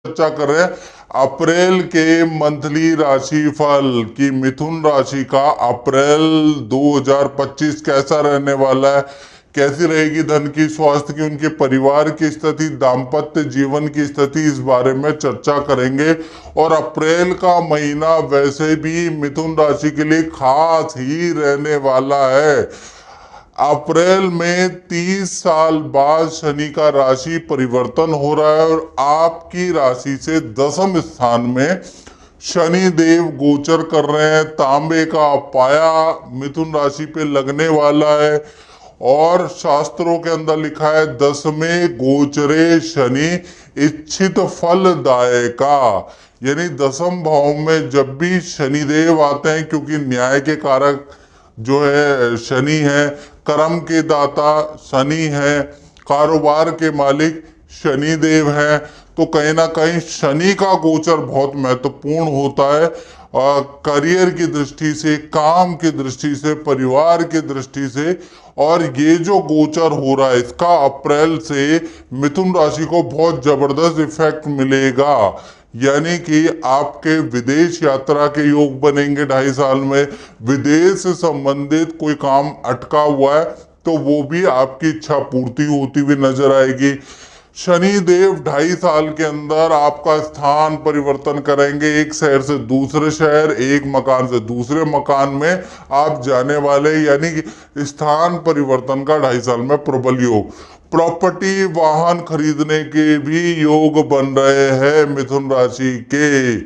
चर्चा कर रहे हैं अप्रैल के मंथली राशिफल की। मिथुन राशि का अप्रैल 2025 कैसा रहने वाला है, कैसी रहेगी धन की, स्वास्थ्य की, उनके परिवार की स्थिति, दाम्पत्य जीवन की स्थिति, इस बारे में चर्चा करेंगे। और अप्रैल का महीना वैसे भी मिथुन राशि के लिए खास ही रहने वाला है। अप्रैल में 30 साल बाद शनि का राशि परिवर्तन हो रहा है और आपकी राशि से दसम स्थान में शनि देव गोचर कर रहे हैं। तांबे का पाया मिथुन राशि पे लगने वाला है और शास्त्रों के अंदर लिखा है दसवें गोचरे शनि इच्छित फलदायका, यानी दसम भाव में जब भी शनि देव आते हैं, क्योंकि न्याय के कारक जो है शनि है, कर्म के दाता शनि है, कारोबार के मालिक शनि देव हैं, तो कहीं ना कहीं शनि का गोचर बहुत महत्वपूर्ण होता है। करियर की दृष्टि से, काम की दृष्टि से, परिवार की दृष्टि से। और ये जो गोचर हो रहा है इसका अप्रैल से मिथुन राशि को बहुत जबरदस्त इफेक्ट मिलेगा, यानी कि आपके विदेश यात्रा के योग बनेंगे 2.5 साल में। विदेश से संबंधित कोई काम अटका हुआ है तो वो भी आपकी इच्छा पूर्ति होती हुई नजर आएगी। शनि देव 2.5 साल के अंदर आपका स्थान परिवर्तन करेंगे, एक शहर से दूसरे शहर, एक मकान से दूसरे मकान में आप जाने वाले, यानी कि स्थान परिवर्तन का 2.5 साल में प्रबल योग। प्रॉपर्टी वाहन खरीदने के भी योग बन रहे हैं मिथुन राशि के।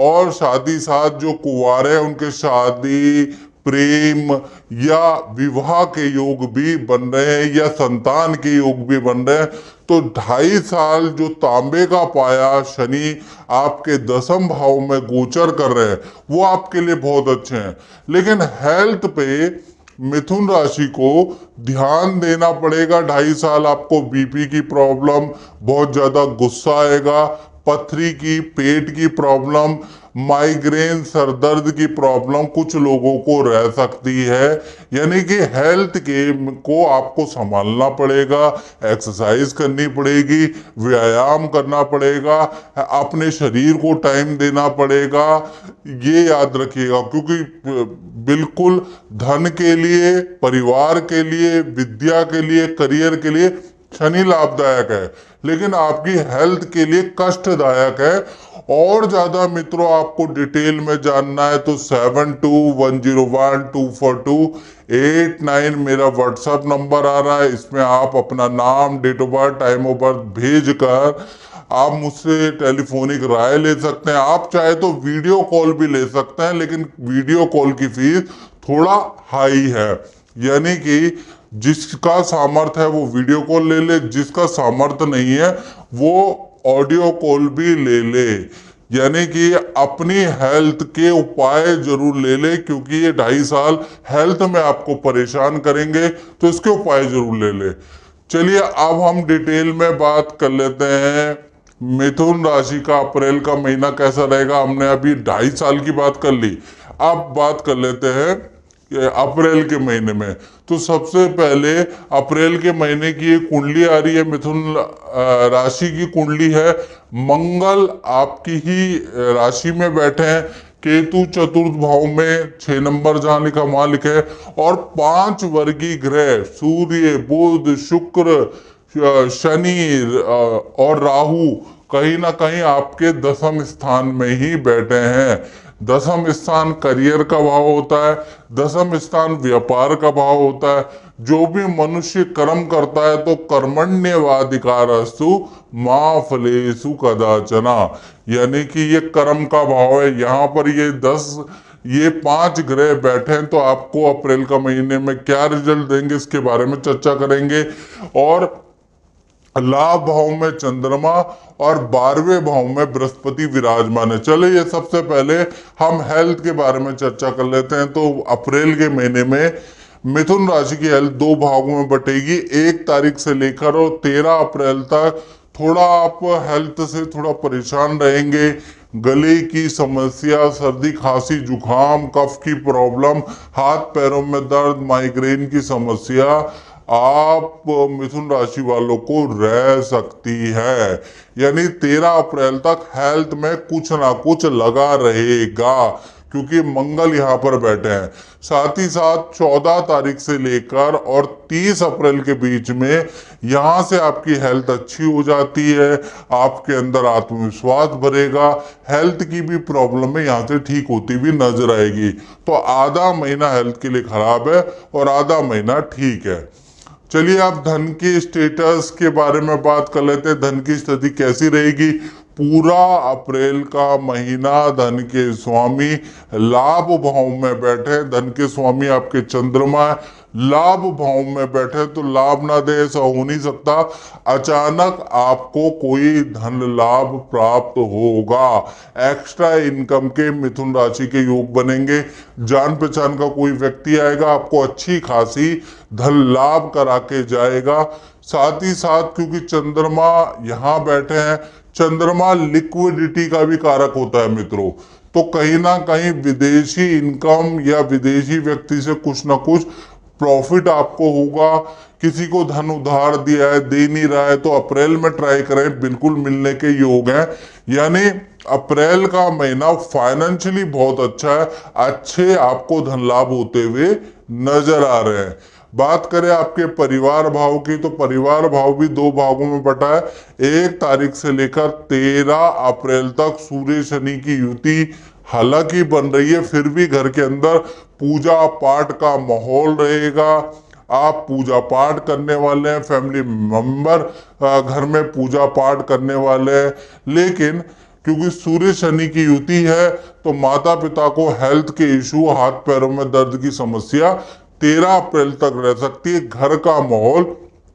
और शादी साथ जो कुंवारे हैं उनके शादी, प्रेम या विवाह के योग भी बन रहे हैं या संतान के योग भी बन रहे हैं। तो 2.5 साल जो तांबे का पाया शनि आपके दसम भाव में गोचर कर रहे हैं वो आपके लिए बहुत अच्छे हैं। लेकिन हेल्थ पे मिथुन राशि को ध्यान देना पड़ेगा। 2.5 साल आपको बीपी की प्रॉब्लम, बहुत ज्यादा गुस्सा आएगा, पथरी की, पेट की प्रॉब्लम, माइग्रेन, सरदर्द की प्रॉब्लम कुछ लोगों को रह सकती है। यानी कि हेल्थ के को आपको संभालना पड़ेगा, एक्सरसाइज करनी पड़ेगी, व्यायाम करना पड़ेगा, अपने शरीर को टाइम देना पड़ेगा। ये याद रखिएगा, क्योंकि बिल्कुल धन के लिए, परिवार के लिए, विद्या के लिए, करियर के लिए शनि लाभदायक है, लेकिन आपकी हेल्थ के लिए कष्टदायक है। और ज्यादा मित्रों आपको डिटेल में जानना है तो 7210124289 मेरा व्हाट्सएप नंबर आ रहा है। इसमें आप अपना नाम, date of birth, time of birth भेज कर आप मुझसे टेलीफोनिक राय ले सकते हैं। आप चाहे तो वीडियो कॉल भी ले सकते हैं, लेकिन वीडियो कॉल की फीस थोड़ा हाई है। यानी कि जिसका सामर्थ्य है वो वीडियो कॉल ले ले, जिसका सामर्थ्य नहीं है वो ऑडियो कॉल भी ले ले। यानी कि अपनी हेल्थ के उपाय जरूर ले ले, क्योंकि ये 2.5 साल हेल्थ में आपको परेशान करेंगे, तो इसके उपाय जरूर ले ले। चलिए अब हम डिटेल में बात कर लेते हैं मिथुन राशि का अप्रैल का महीना कैसा रहेगा। हमने अभी 2.5 साल की बात कर ली, अब बात कर लेते हैं अप्रैल के महीने में। तो सबसे पहले अप्रैल के महीने की एक कुंडली आ रही है, मिथुन राशि की कुंडली है। मंगल आपकी ही राशि में बैठे हैं, केतु चतुर्थ भाव में 6 नंबर जहां लिखा वहां लिखे, और 5 वर्गीय ग्रह सूर्य, बुध, शुक्र, शनि और राहु कहीं ना कहीं आपके दसम स्थान में ही बैठे हैं। दसम स्थान करियर का भाव होता है, दसम स्थान व्यापार का भाव होता है। जो भी मनुष्य कर्म करता है तो कर्मण्यवाधिकारस्तु मां फलेषु कदाचना, यानी कि ये कर्म का भाव है। यहाँ पर ये 5 ग्रह बैठे हैं, तो आपको अप्रैल का महीने में क्या रिजल्ट देंगे इसके बारे में चर्चा करेंगे। और लाभ भाव में चंद्रमा और 12वें भाव में बृहस्पति विराजमान है। चलिए सबसे पहले हम हेल्थ के बारे में चर्चा कर लेते हैं। तो अप्रैल के महीने में मिथुन राशि की हेल्थ 2 भागों में बटेगी। 1 तारीख से लेकर और 13 अप्रैल तक थोड़ा आप हेल्थ से थोड़ा परेशान रहेंगे। गले की समस्या, सर्दी खांसी जुकाम, कफ की प्रॉब्लम, हाथ पैरों में दर्द, माइग्रेन की समस्या, आप मिथुन राशि वालों को रह सकती है। यानी 13 अप्रैल तक हेल्थ में कुछ ना कुछ लगा रहेगा, क्योंकि मंगल यहाँ पर बैठे हैं। साथ ही साथ 14 तारीख से लेकर और 30 अप्रैल के बीच में यहाँ से आपकी हेल्थ अच्छी हो जाती है, आपके अंदर आत्मविश्वास बढ़ेगा, हेल्थ की भी प्रॉब्लम है यहाँ से ठीक होती भी नजर आएगी। तो आधा महीना हेल्थ के लिए खराब है और आधा महीना ठीक है। चलिए आप धन की स्टेटस के बारे में बात कर लेते हैं। धन की स्थिति कैसी रहेगी? पूरा अप्रैल का महीना धन के स्वामी लाभ भाव में बैठे। धन के स्वामी आपके चंद्रमा लाभ भाव में बैठे, तो लाभ ना दे ऐसा हो नहीं सकता। अचानक आपको कोई धन लाभ प्राप्त होगा। एक्स्ट्रा इनकम के मिथुन राशि के योग बनेंगे। जान पहचान का कोई व्यक्ति आएगा, आपको अच्छी खासी धन लाभ करा के जाएगा। साथ ही साथ क्योंकि चंद्रमा यहाँ बैठे हैं, चंद्रमा लिक्विडिटी का भी कारक होता है मित्रों, तो कहीं ना कहीं विदेशी इनकम या विदेशी व्यक्ति से कुछ ना कुछ प्रॉफिट आपको होगा। किसी को धन उधार दिया है, दे नहीं रहा है, तो अप्रैल में ट्राई करें, बिल्कुल मिलने के योग हैं। यानी अप्रैल का महीना फाइनेंशियली बहुत अच्छा है, अच्छे आपको धन लाभ होते हुए नजर आ रहे हैं। बात करें आपके परिवार भाव की, तो परिवार भाव भी 2 भागों में बटा है। 1 तारीख से लेकर 13 अप्रैल तक सूर्य शनि की युति हालांकि बन रही है, फिर भी घर के अंदर पूजा पाठ का माहौल रहेगा। आप पूजा पाठ करने वाले हैं, फैमिली मेंबर घर में पूजा पाठ करने वाले हैं। लेकिन क्योंकि सूर्य शनि की युति है, तो माता पिता को हेल्थ के इशू, हाथ पैरों में दर्द की समस्या 13 अप्रैल तक रह सकती है। घर का माहौल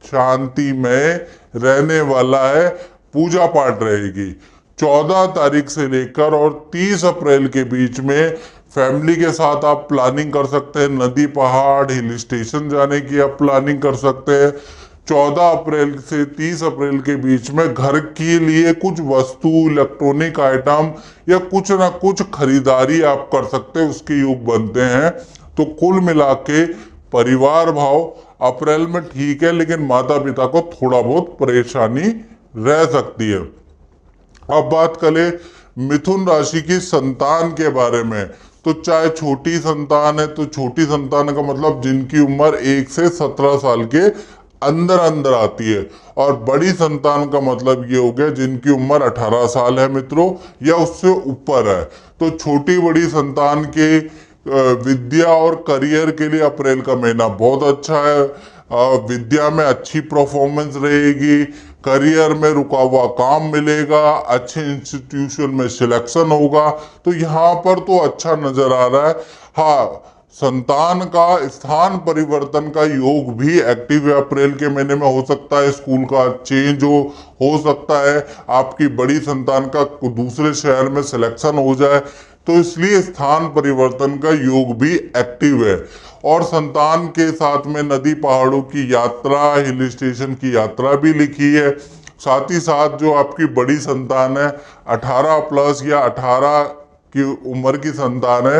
शांति में रहने वाला है, पूजा पाठ रहेगी। 14 तारीख से लेकर और 30 अप्रैल के बीच में फैमिली के साथ आप प्लानिंग कर सकते हैं। नदी, पहाड़, हिल स्टेशन जाने की आप प्लानिंग कर सकते हैं। 14 अप्रैल से 30 अप्रैल के बीच में घर के लिए कुछ वस्तु, इलेक्ट्रॉनिक आइटम या कुछ ना कुछ खरीदारी आप कर सकते हैं, उसके योग बनते हैं। तो कुल मिला के परिवार भाव अप्रैल में ठीक है, लेकिन माता पिता को थोड़ा बहुत परेशानी रह सकती है। अब बात करें मिथुन राशि की संतान के बारे में, तो चाहे छोटी संतान है, तो छोटी संतान का मतलब जिनकी उम्र 1 से 17 साल के अंदर अंदर आती है, और बड़ी संतान का मतलब ये हो गया जिनकी उम्र 18 साल है मित्रों, या उससे ऊपर है। तो छोटी बड़ी संतान के विद्या और करियर के लिए अप्रैल का महीना बहुत अच्छा है। विद्या में अच्छी परफॉर्मेंस रहेगी, करियर में रुका हुआ काम मिलेगा, अच्छे इंस्टीट्यूशन में सिलेक्शन होगा, तो यहाँ पर तो अच्छा नजर आ रहा है। हाँ, संतान का स्थान परिवर्तन का योग भी एक्टिव है, अप्रैल के महीने में हो सकता है। स्कूल का चेंज हो सकता है, आपकी बड़ी संतान का दूसरे शहर में सिलेक्शन हो जाए, तो इसलिए स्थान परिवर्तन का योग भी एक्टिव है। और संतान के साथ में नदी पहाड़ों की यात्रा, हिल स्टेशन की यात्रा भी लिखी है। साथ ही साथ जो आपकी बड़ी संतान है, 18 प्लस या 18 की उम्र की संतान है,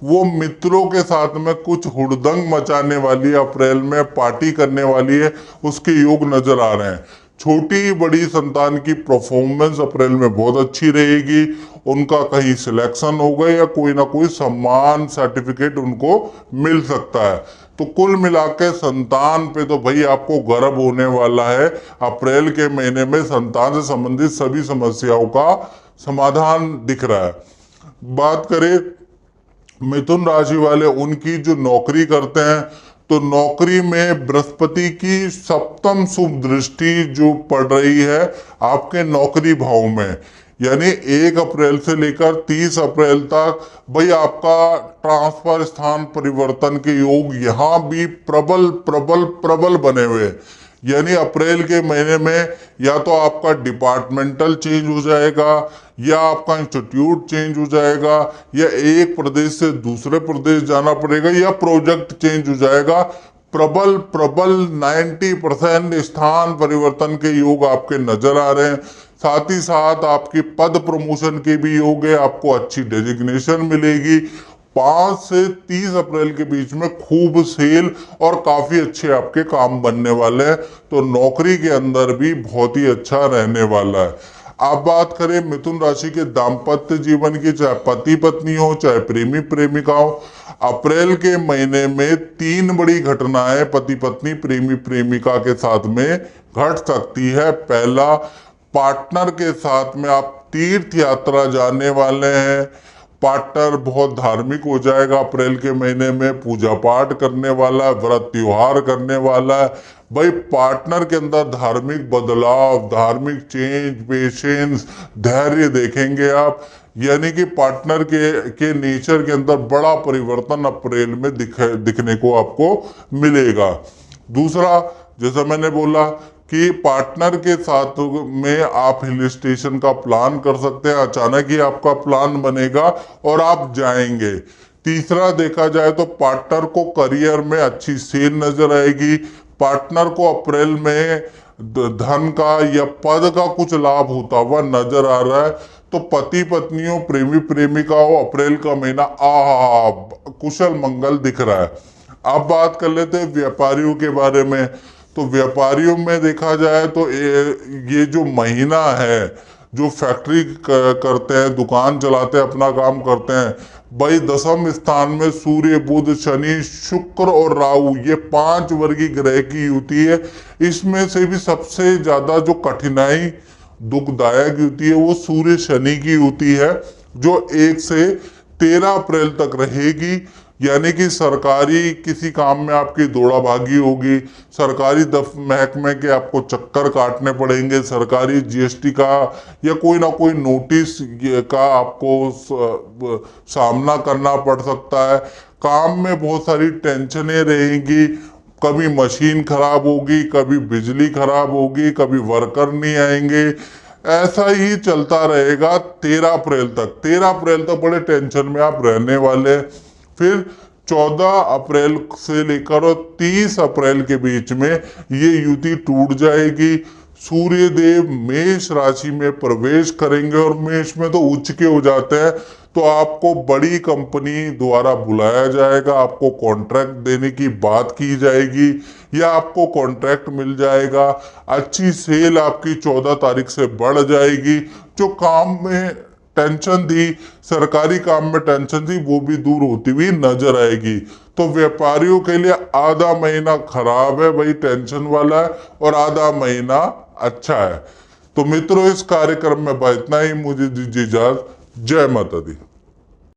वो मित्रों के साथ में कुछ हुड़दंग मचाने वाली है, अप्रैल में पार्टी करने वाली है, उसके योग नजर आ रहे हैं। छोटी बड़ी संतान की परफॉर्मेंस अप्रैल में बहुत अच्छी रहेगी, उनका कहीं सिलेक्शन होगा या कोई ना कोई सम्मान सर्टिफिकेट उनको मिल सकता है। तो कुल मिला के संतान पे तो भाई आपको गर्व होने वाला है। अप्रैल के महीने में संतान से संबंधित सभी समस्याओं का समाधान दिख रहा है। बात करें मिथुन राशि वाले, उनकी जो नौकरी करते हैं, तो नौकरी में बृहस्पति की सप्तम शुभ दृष्टि जो पड़ रही है आपके नौकरी भाव में, यानी 1 अप्रैल से लेकर 30 अप्रैल तक भाई आपका ट्रांसफर, स्थान परिवर्तन के योग यहाँ भी प्रबल प्रबल प्रबल बने हुए। यानी अप्रैल के महीने में या तो आपका डिपार्टमेंटल चेंज हो जाएगा, या आपका इंस्टीट्यूट चेंज हो जाएगा, या एक प्रदेश से दूसरे प्रदेश जाना पड़ेगा, या प्रोजेक्ट चेंज हो जाएगा। प्रबल प्रबल 90% स्थान परिवर्तन के योग आपके नजर आ रहे हैं। साथ ही साथ आपकी पद प्रमोशन के भी योग है, आपको अच्छी डेजिग्नेशन मिलेगी। 5 से 30 अप्रैल के बीच में खूब सेल और काफी अच्छे आपके काम बनने वाले हैं। तो नौकरी के अंदर भी बहुत ही अच्छा रहने वाला है। आप बात करें मिथुन राशि के दाम्पत्य जीवन की, चाहे पति पत्नी हो चाहे प्रेमी प्रेमिका हो, अप्रैल के महीने में 3 बड़ी घटनाएं पति पत्नी प्रेमी प्रेमिका के साथ में घट सकती है। पहला, पार्टनर के साथ में आप तीर्थ यात्रा जाने वाले हैं। पार्टनर बहुत धार्मिक हो जाएगा अप्रैल के महीने में, पूजा पाठ करने वाला है, व्रत त्योहार करने वाला है। भाई पार्टनर के अंदर धार्मिक बदलाव, धार्मिक चेंज, पेशेंस, धैर्य देखेंगे आप। यानी कि पार्टनर के नेचर के अंदर बड़ा परिवर्तन अप्रैल में दिखने को आपको मिलेगा। दूसरा, जैसा मैंने बोला कि पार्टनर के साथ में आप हिल स्टेशन का प्लान कर सकते हैं। अचानक ही आपका प्लान बनेगा और आप जाएंगे। तीसरा, देखा जाए तो पार्टनर को करियर में अच्छी सेल नजर आएगी। पार्टनर को अप्रैल में धन का या पद का कुछ लाभ होता हुआ नजर आ रहा है। तो पति पत्नियों, प्रेमी प्रेमिकाओं, अप्रैल का महीना कुशल मंगल दिख रहा है। अब बात कर लेते हैं व्यापारियों के बारे में। तो व्यापारियों में देखा जाए तो ये जो महीना है, जो फैक्ट्री करते हैं, दुकान चलाते हैं, अपना काम करते हैं, भाई दशम स्थान में सूर्य, बुध, शनि, शुक्र और राहु, ये 5 वर्गीय ग्रह की युति है। इसमें से भी सबसे ज्यादा जो कठिनाई दुखदायक युति है वो सूर्य शनि की युति है, जो 1 से 13 अप्रैल तक रहेगी। यानी कि सरकारी किसी काम में आपकी दौड़ा भागी होगी, सरकारी महकमे के आपको चक्कर काटने पड़ेंगे, सरकारी जीएसटी का या कोई ना कोई नोटिस का आपको सामना करना पड़ सकता है। काम में बहुत सारी टेंशनें रहेंगी, कभी मशीन खराब होगी, कभी बिजली खराब होगी, कभी वर्कर नहीं आएंगे। ऐसा ही चलता रहेगा 13 अप्रैल तक। 13 अप्रैल तक बड़े टेंशन में आप रहने वाले। फिर 14 अप्रैल से लेकर और 30 अप्रैल के बीच में ये युति टूट जाएगी। सूर्य देव मेष राशि में प्रवेश करेंगे और मेष में तो उच्च के हो जाते हैं। तो आपको बड़ी कंपनी द्वारा बुलाया जाएगा, आपको कॉन्ट्रैक्ट देने की बात की जाएगी या आपको कॉन्ट्रैक्ट मिल जाएगा। अच्छी सेल आपकी 14 तारीख से बढ़ जाएगी। जो काम में टेंशन थी, सरकारी काम में टेंशन थी, वो भी दूर होती हुई नजर आएगी। तो व्यापारियों के लिए आधा महीना खराब है भाई, टेंशन वाला है, और आधा महीना अच्छा है। तो मित्रों, इस कार्यक्रम में इतना ही। मुझे दीजिए इजाजत। जय माता दी।